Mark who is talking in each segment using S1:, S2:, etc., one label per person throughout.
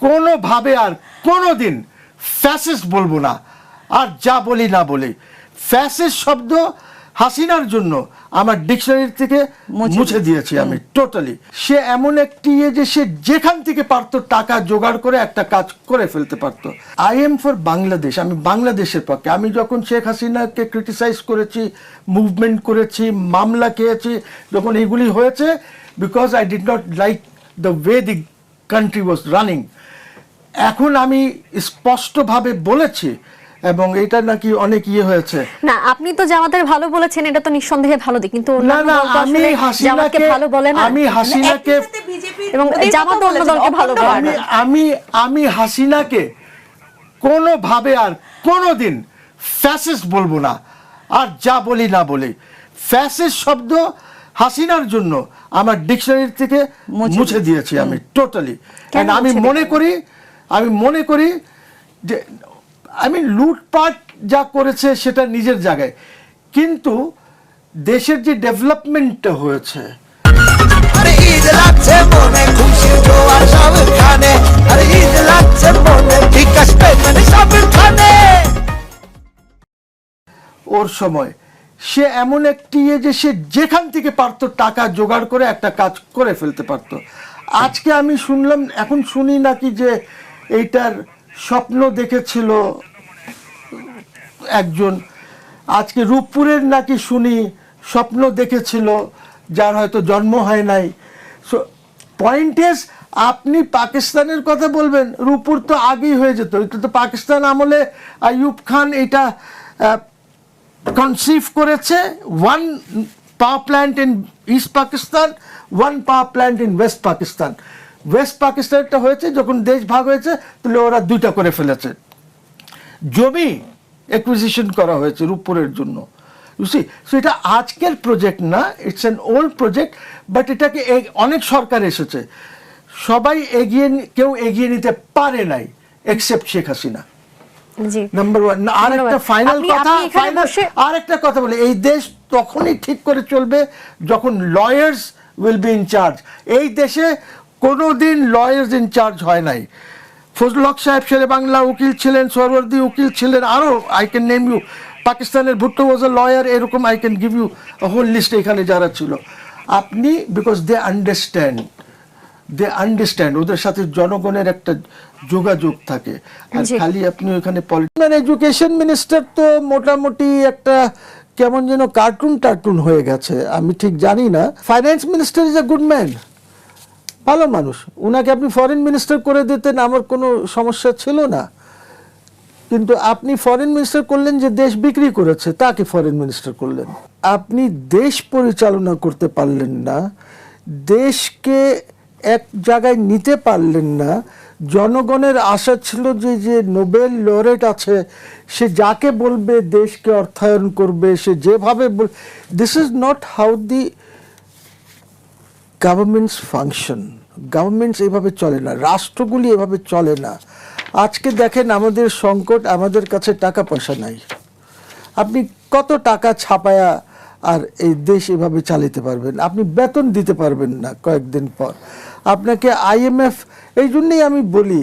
S1: কোনোভাবে আর কোনোদিন ফ্যাসিস্ট বলবো না, আর যা বলি না বলি। ফ্যাসিস্ট শব্দ হাসিনার জন্য আমার ডিকশনারি থেকে মুছে দিয়েছি আমি টোটালি। সে এমন একটি যে সে যেখান থেকে পারতো টাকা জোগাড় করে একটা কাজ করে ফেলতে পারতো। আই এম ফর বাংলাদেশ, আমি বাংলাদেশের পক্ষে। আমি যখন শেখ হাসিনাকে ক্রিটিসাইজ করেছি, মুভমেন্ট করেছি, মামলা খেয়েছি, যখন এগুলি হয়েছে, because I did not like the way the country was running. এখন আমি স্পষ্টভাবে বলেছি, এবং এটা নাকি অনেক হয়েছে
S2: না, আপনি তো জামাতের ভালো বলেছেন, এটা তো নিঃসন্দেহে ভালো দিক, কিন্তু
S1: না না, আমি হাসিনাকে ভালো বলে না, আমি হাসিনাকে
S2: এবং জামাত অন্য দলকে ভালো বলে।
S1: আমি হাসিনাকে কোনোভাবে আর কোনোদিন ফ্যাসিস্ট বলবো না, আর যা বলি না বলি। ফ্যাসিস্ট শব্দ হাসিনার জন্য আমার ডিকশনারি থেকে মুছে দিয়েছি আমি টোটালি। আমি মনে করি যে আমি লুটপাট যা করেছে সেটা নিজের জায়গায়, কিন্তু দেশের যে ডেভেলপমেন্টটা হয়েছে, ওর সময় সে এমন একটি যে সে যেখান থেকে পারতো টাকা জোগাড় করে একটা কাজ করে ফেলতে পারতো। আজকে আমি শুনলাম, এখন শুনি নাকি যে এইটার স্বপ্ন দেখেছিল একজন, আজকে রূপপুরের নাকি শুনি স্বপ্ন দেখেছিল যার হয়তো জন্ম হয় নাই। সো পয়েন্ট ইজ, আপনি পাকিস্তানের কথা বলবেন, রূপপুর তো আগেই হয়ে যেত। এটা তো পাকিস্তান আমলে আইয়ুব খান এটা কনসিভ করেছে, one power plant in East Pakistan, one power plant in West Pakistan. West পাকিস্তানটা হয়েছে যখন দেশ ভাগ হয়েছে, তাহলে ওরা দুইটা করে ফেলেছে। জমি অ্যাকুইজিশন করা হয়েছে রূপপুরের জন্য। বুঝছি, সো এটা আজকের প্রজেক্ট না, it's an old project, but এটাকে অনেক সরকার এসেছে, সবাই কেউ এগিয়ে নিতে পারে নাই except Sheikh Hasina. Number one. আরেকটা কথা বলে, এই দেশ তখনই ঠিক করে চলবে যখন lawyers will be in charge. এই দেশে কোনোদিন লয়ার্স ইন চার্জ হয় নাই। ফজলুল হক সাহেব শেরে বাংলা উকিল ছিলেন, সরওয়ার্দী উকিল ছিলেন, আরও আই ক্যান নেম ইউ। পাকিস্তানের ভুট্টো ওয়াজ এ লয়ার, এরকম I can give you whole list এখানে যারা ছিল। আপনি বিকজ দে আন্ডারস্ট্যান্ড, ওদের সাথে জনগণের একটা যোগাযোগ থাকে। আর খালি আপনি ওখানে এডুকেশন মিনিস্টার তো মোটামুটি একটা কেমন যেন কার্টুন হয়ে গেছে, আমি ঠিক জানি না। Finance minister is a good man, ভালো মানুষ। উনাকে আপনি ফরেন মিনিস্টার করে দিতেন, আমার কোনো সমস্যা ছিল না। কিন্তু আপনি ফরেন মিনিস্টার করলেন যে দেশ বিক্রি করেছে, তাকে ফরেন মিনিস্টার করলেন। আপনি দেশ পরিচালনা করতে পারলেন না, দেশকে এক জায়গায় নিতে পারলেন না। জনগণের আশা ছিল যে নোবেল লরেট আছে, সে যাকে বলবে দেশকে অর্থায়ন করবে, সে যেভাবে this is not how the governments function. Governments এভাবে চলে না, রাষ্ট্রগুলি এভাবে চলে না। আজকে দেখেন আমাদের সংকট, আমাদের কাছে টাকা পয়সা নাই। আপনি কত টাকা ছাপায়া আর এই দেশ এভাবে চালাতে পারবেন? আপনি বেতন দিতে পারবেন না কয়েকদিন পর। আপনাকে IMF, এই জন্যই আমি বলি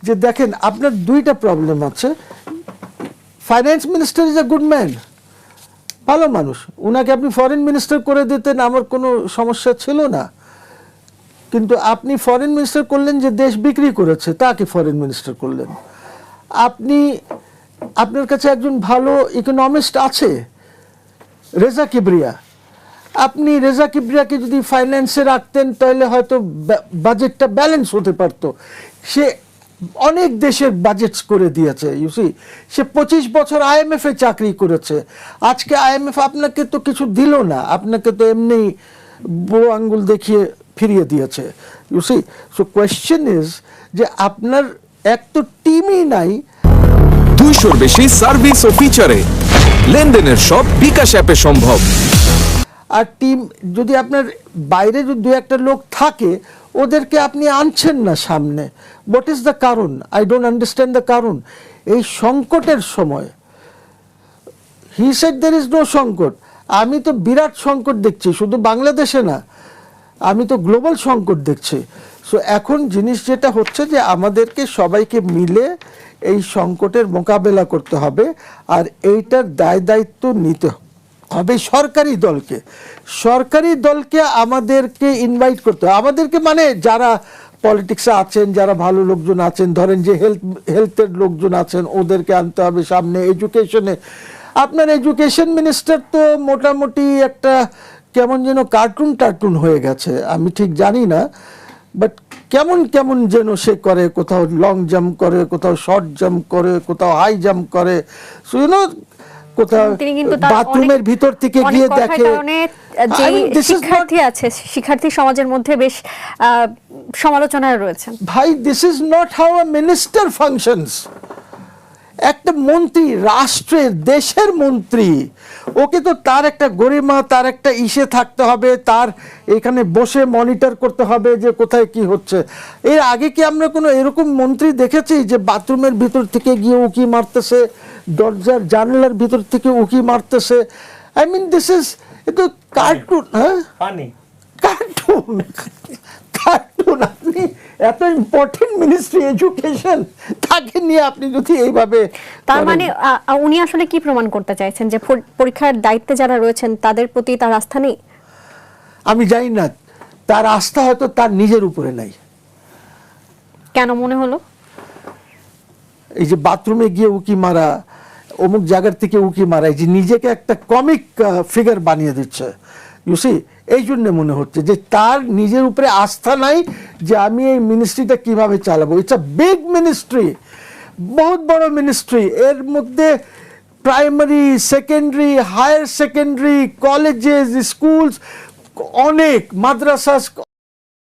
S1: যে দেখেন আপনার দুইটা প্রবলেম আছে। Finance minister is a good man, ভালো মানুষ। উনাকে আপনি ফরেন মিনিস্টার করে দিতেন, আমার কোনো সমস্যা ছিল না। কিন্তু আপনি ফরেন মিনিস্টার করলেন যে দেশ বিক্রি করেছে, তাকে ফরেন মিনিস্টার করলেন। আপনার কাছে একজন ভালো ইকোনমিস্ট আছে, রেজা কিবরিয়া। আপনি রেজা কিবরিয়াকে যদি ফাইন্যান্সে রাখতেন তাহলে হয়তো বাজেটটা ব্যালেন্স হতে পারত। সে অনেক দেশের বাজেট করে দিয়েছে, ইউসি। সে 25 বছর IMF এ চাকরি করেছে। আজকে IMF আপনাকে তো কিছু দিল না, আপনাকে তো এমনি বুড়ো আঙ্গুল দেখিয়ে ফিরিয়ে দিয়েছে, ইউসি। সো কোয়েশ্চেন ইজ যে আপনার এক তো টিমই নাই।
S3: 200-র বেশি সার্ভিস ও ফিচারে লেনদেনের সব বিকাশ অ্যাপে সম্ভব।
S1: আর টিম যদি আপনার বাইরে যদি দু একটা লোক থাকে, ওদেরকে আপনি আনছেন না সামনে। হোয়াট ইজ দ্য কারণ? আই ডোন্ট আন্ডারস্ট্যান্ড দ্য কারণ। এই সংকটের সময় he said there is no সংকট। আমি তো বিরাট সংকট দেখছি, শুধু বাংলাদেশে না, আমি তো গ্লোবাল সংকট দেখছি। সো এখন জিনিস যেটা হচ্ছে যে আমাদেরকে সবাইকে মিলে এই সংকটের মোকাবেলা করতে হবে, আর এইটার দায় দায়িত্ব নিতে হবে সরকারি দলকে আমাদেরকে ইনভাইট করতে হবে। আমাদেরকে মানে যারা পলিটিক্সে আছেন, যারা ভালো লোকজন আছেন, ধরেন যে হেলথের লোকজন আছেন, ওদেরকে আনতে হবে সামনে। এডুকেশনে আপনার এডুকেশন মিনিস্টার তো মোটামুটি একটা কেমন যেন কার্টুন হয়ে গেছে, আমি ঠিক জানি না, বাট কেমন যেন সে করে, কোথাও লং জাম্প করে, কোথাও শর্ট জাম্প করে, কোথাও হাই জাম্প করে, সো ইউ নো কোথাও
S2: তিনি কিন্তু তার
S1: বাথরুমের ভিতর থেকে
S2: অনেক
S1: গিয়ে
S2: কথার
S1: দেখে।
S2: কারণে যে
S1: I mean, this is
S2: শিক্ষার্থী আছে, শিক্ষার্থী সমাজের মধ্যে বেশ সমালোচনায় রয়েছেন।
S1: ভাই, this is not how a minister functions. একটা মন্ত্রী, রাষ্ট্রের দেশের মন্ত্রী, ওকে তো তার একটা গরিমা, তার একটা ইসে থাকতে হবে, তার এখানে বসে মনিটর করতে হবে যে কোথায় কি হচ্ছে। এর আগে কি আমরা কোনো এরকম মন্ত্রী দেখেছি যে বাথরুমের ভিতর থেকে গিয়ে উকি মারতেছে, দরজার জানালার ভিতর থেকে উকি মারতেছে? আই মিন দিস ইজ এটা কার্টুন। হ্যাঁ, কার্টুন। আপনি এত ইম্পর্টেন্ট মিনিস্ট্রি এডুকেশন, তাকে নিয়ে আপনি যদি এইভাবে
S2: তার মানে উনি আসলে কি প্রমাণ করতে চাইছেন, যে পরীক্ষার দায়িত্বে যারা রয়েছেন তাদের প্রতি তার আস্থা নেই?
S1: আমি জানি না, তার আস্থা হয়তো তার নিজের উপরে নাই।
S2: কেন মনে হলো?
S1: এই যে বাথরুমে গিয়ে উকি মারা, অমুক জায়গার থেকে উকি মারা, এই যে নিজেকে একটা কমিক ফিগার বানিয়ে দিচ্ছে, ইউসি, এই জন্য মনে হচ্ছে যে তার নিজের উপরে আস্থা নাই যে আমি এই মিনিস্ট্রিটা কিভাবে চালাবো। ইটস আ বিগ মিনিস্ট্রি, বহুত বড় মিনিস্ট্রি। এর মধ্যে primary, secondary, higher secondary, colleges, schools, অনেক মাদ্রাসা,